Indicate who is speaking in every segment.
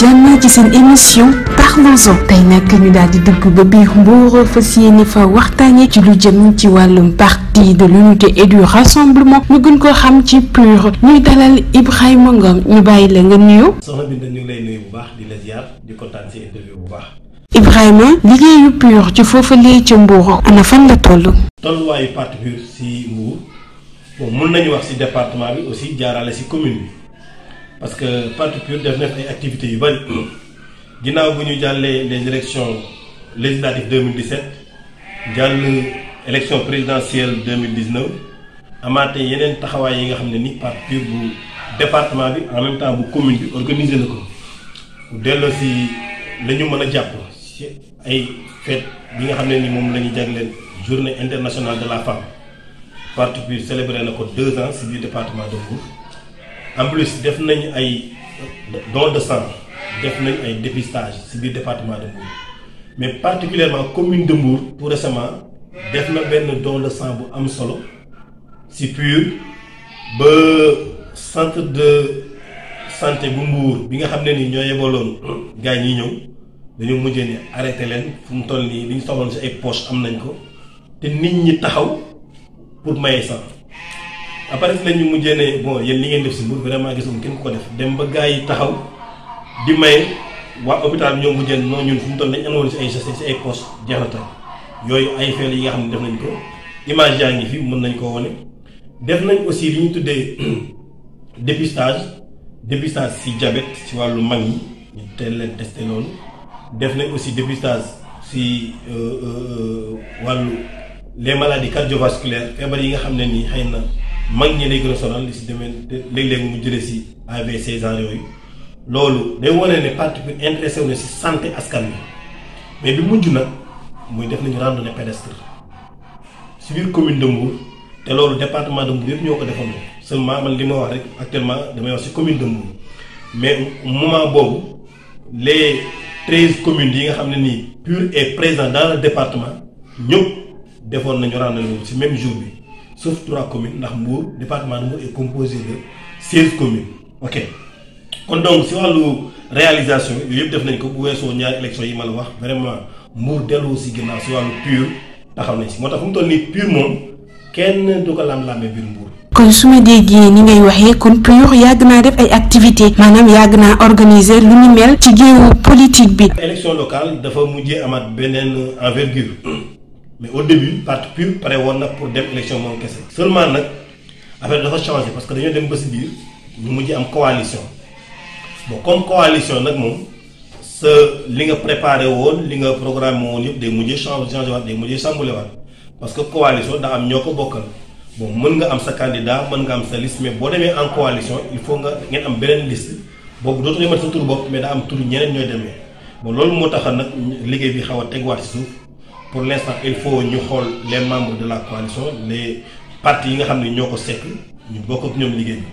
Speaker 1: jàmm ci seen émission Parlons-en tey nag ñu daal di dugg ba biir Mbour fas yéene fa waxtaanee ci lu jëm ci wàllum parti de l'unité et du rassemblement ñu gën koo xam ci PUR ñuy dalal Ibrahima Ngom ñu bàyyi la nga nuyu.
Speaker 2: soxna Binta ñu ngi lay nuyu bu baax di la ziar di kontaan ci interview bu baax.
Speaker 1: Ibrahima liggéeyu PUR ci foofalee ca Mbour ana fan la toll.
Speaker 2: tolluwaayu parti PUR ci Mbour bon mën nañu wax ci département bi aussi jaarale ci commune bi parce que parti PUR def na ay activités yu bari ginnaaw bu ñu jàllee les élections législatives 2017 jàll élection présidentielle 2019 amaate yeneen taxawaay yi nga xam ne ni parti PUR bu département bi en même temps bu commune bi organisé na ko delloo ci la ñu mën a jàpp ci ay fête bi nga xam ne ni moom la ñu jagleel journée internationale de la femme parti PUR célébré na ko 2 ans ci biir département de Mbour en plus def nañ ay don de sang def nañ ay dépistage ci biir département de Mbour mais particulièrement commune de Mbour tout récemment def na benn don de sang bu am solo ci PUR ba centre de santé bu Mbour bi nga xam ne ni ñoo yebaloon gars yi ñëw dañu mujjee ni arrêté leen fu mu toll nii li ñu soxloon ci ay poche am nañ ko te nit ñi taxaw pour maye sang après si la ñu mujjee ne bon yéen li ngeen def ci Mbour vraiment gisum kenn ku ko def dem ba gars yi taxaw di maye waa hôpital bi ñoo mujjee noonu ñun fu mu toll nañ amoon ci ay gestes ci ay poche jeex na tey yooyu ay feel yi nga xam ne def nañ ko image yaa ngi fi mën nañ koo wane def nañ aussi li ñu tuddee dépistage ci diabète ci wàllu mag ñi ñu teel leen testé loolu def nañ aussi dépistage ci wàllu les maladies cardiovasculaires feebar yi nga xam ne nii xëy na mag ñi lay gën a sonal li ci demee léeg-léeg mu jëlee ci AVC genre yooyu loolu day wane ne parti PUR intéressé wu na ci santé askan wi mais bi mujj nag muy def nañu randonnée pédestre ci biir commune de Mbour te loolu département de Mbour yëpp ñoo ko defoon seulement man li ma wax rek actuellement damay wax ci commune de Mbour mais moment boobu les 13 communes yi nga xam ne nii PUR est présent dans le département ñëpp defoon nañu randonnée boobu ci même jour bi sauf 3 communes ndax Mbour département de Mbour est composé de 16 communes ok kon donc ci wàllu réalisation yooyu yëpp def nañ ko bu weesoo ñaari élection yi ma la wax vraiment Mbour dellu ci ginnaaw ci wàllu PUR taxaw nañ ci moo tax fu mu toll nii PUR moom kenn du ko lam-laamee biir Mbour.
Speaker 1: kon su ma déggee ni ngay waxee kon PUR yàgg naa def ay activités maanaam yàgg naa organiser lu ni mel ci géewu politique bi.
Speaker 2: élection locale dafa mujjee amaat beneen envergure mais au début parti PUR pare woon na pour dem élection moom kese. seulement nag affaire dafa changé parce que dañoo dem ba ci biir ñu mujjee am coalition bon comme coalition nag moom sa li nga préparé woon li nga programme woon yëpp day mujjee changé waat day mujjee chamboulé waat parce que coalition daa am ñoo ko bokkal. bon mën nga am sa candidat mën nga am sa liste mais boo demee en coalition il faut nga ngeen am beneen liste boobu dootu mat sa tur bopp mais daa am tur ñeneen ñooy demee bon loolu moo tax nag liggéey bi xaw a tegwaat ci suuf pour l'instant il faut ñu xool les membres de la coalition les partis yi nga xam ne ñoo ko sekk ñu bokk ak ñoom liggéey bi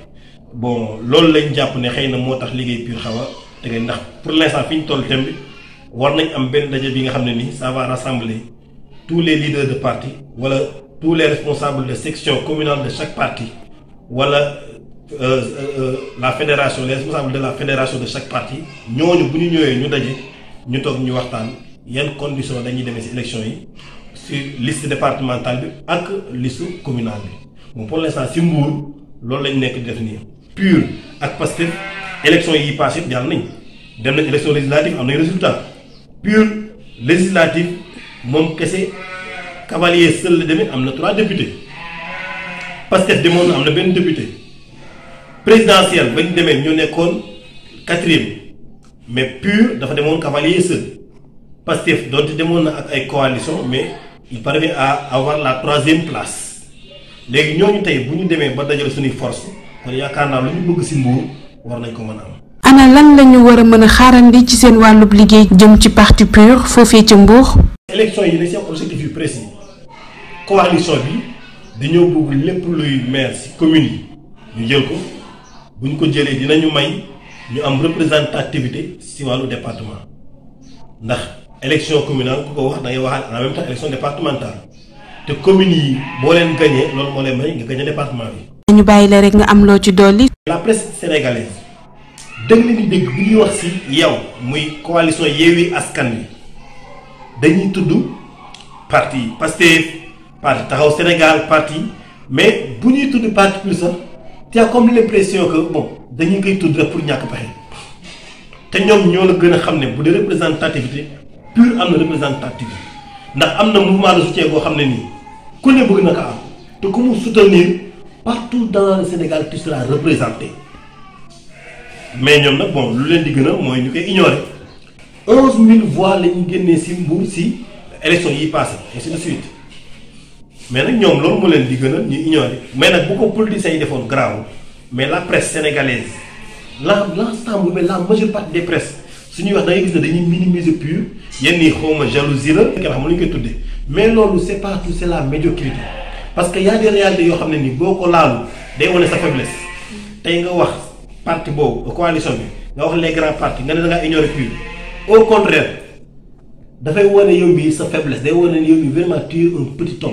Speaker 2: bon loolu lañ jàpp ne xëy na moo tax liggéey PUR xaw a tege ndax pour l'instant fi ñu toll thème bi war nañ am benn daje bi nga xam ne nii ça va rassembler tous les leaders de parti wala tous les responsables de section communale de chaque parti wala la fédération les responsables de la fédération de chaque parti ñooñu bu ñu ñëwee ñu daje ñu toog ñu waxtaan yan conditions dañuy demee ci élection yi ci liste départementale bi ak liste communale bi bon pour l'instant ci Mbour loolu lañ nekk di def nii. PUR ak Pastef élection yi passé jàll nañ dem nañ élection législative am nañ résultat PUR législative moom kese. Cavalier seul la demee am na 3 députés Pastef demoon na am na benn député présidentielle bañ demee ñoo nekkoon 4e mais PUR dafa demoon Cavalier seul Pastef donte demoon na ak ay coalition mais il parvient à avoir la 3e place léegi ñooñu tey bu ñu demee ba dajale suñuy force kon yaakaar naa lu ñu bëgg ci Mbour war nañ ko mën a am.
Speaker 1: ana lan la ñu war a mën a xaarandi ci seen wàllub liggéey jëm ci parti PUR foofee ca Mbour.
Speaker 2: élection yi dañ ci am objectif yu précis. coalition bi dañoo bëgg lépp luy maire ci commune yi ñu jël ko bu ñu ko jëlee dinañu may ñu am représentativité ci wàllu département ndax élection communale ku ko wax da ngay waxaat en même temps élection départementale te communes yi boo leen gagné loolu moo leen may nga gagné département bi.
Speaker 1: ñu bàyyi la rek nga am loo ci dolli.
Speaker 2: la presse sénégalaise da nga leen di dégg bu ñuy wax ci yow muy coalition Yewwi Askan Wi dañuy tudd parti Pastef parti Taxawu Sénégal parti mais bu ñuy tudd parti plus sax tu as comme l'impression que bon dañuy koy tudd rek pour ñàkk pexe te ñoom ñoo la gën a xam ne bu dee représentativité pure am na représentativité ndax am na mouvement de soutien boo xam ne nii ku ne bëgg na ko am te ku mu soutenir partout dans le Sénégal tu seras représenté mais ñoom nag bon lu leen di gën a mooy ñu koy ignorer 11000 voix la ñu génnee ci Mbour ci élection yi passé ainsi de suite mais nag ñoom loolu moo leen di gën a ñu ignorer mais nag bu ko politiciens yi defoon grave mais la presse sénégalaise l'ensemble mais la majeure partie des presses su ñuy wax da ngay gis ne dañuy minimiser pur yenn yi xawma jalousie la kenn xam lu ñu koy tuddee mais loolu c'est pas tout c'est la médiocrité parce que y a des réalités yoo xam ne nii boo ko laalu day wane sa faiblesse tey nga wax parti boobu coalition bi nga wax les grands partis nga ne da ngaa ignorer pur au contraire dafay wane yow bi sa faiblesse day wane yow bi vraiment tu es un petit homme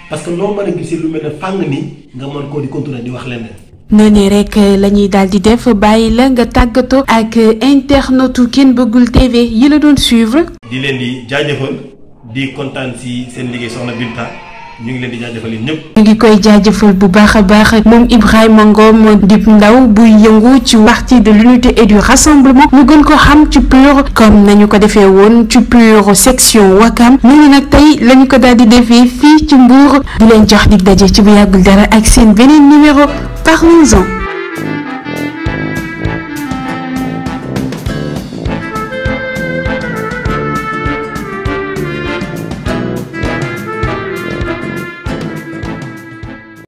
Speaker 2: parce que noo mën a gisee lu mel ne fàng nii nga mën koo di continuer di wax leneen.
Speaker 1: noonu rek la ñuy daal di def bàyyi la nga tàggatoo ak internetu Ken Bëggul TV yi la doon suivre.
Speaker 2: di leen di jaajëfal di kontaan ci seen liggéey soxna Binta ñu ngi leen di jaajëfal yéen ñëpp.
Speaker 1: ñu ngi koy jaajëfal bu baax a baax moom Ibrahima Ngom di ndaw buy yëngu ci parti de l'unité et du rassemblement ñu gën ko xam ci PUR comme nañu ko defee woon ci PUR section Wakam ñu nag tey lañu ko daal di defee fii ci Mbour di leen jox dig daje ci bu yàggul dara ak seen beneen numéro parlons-en.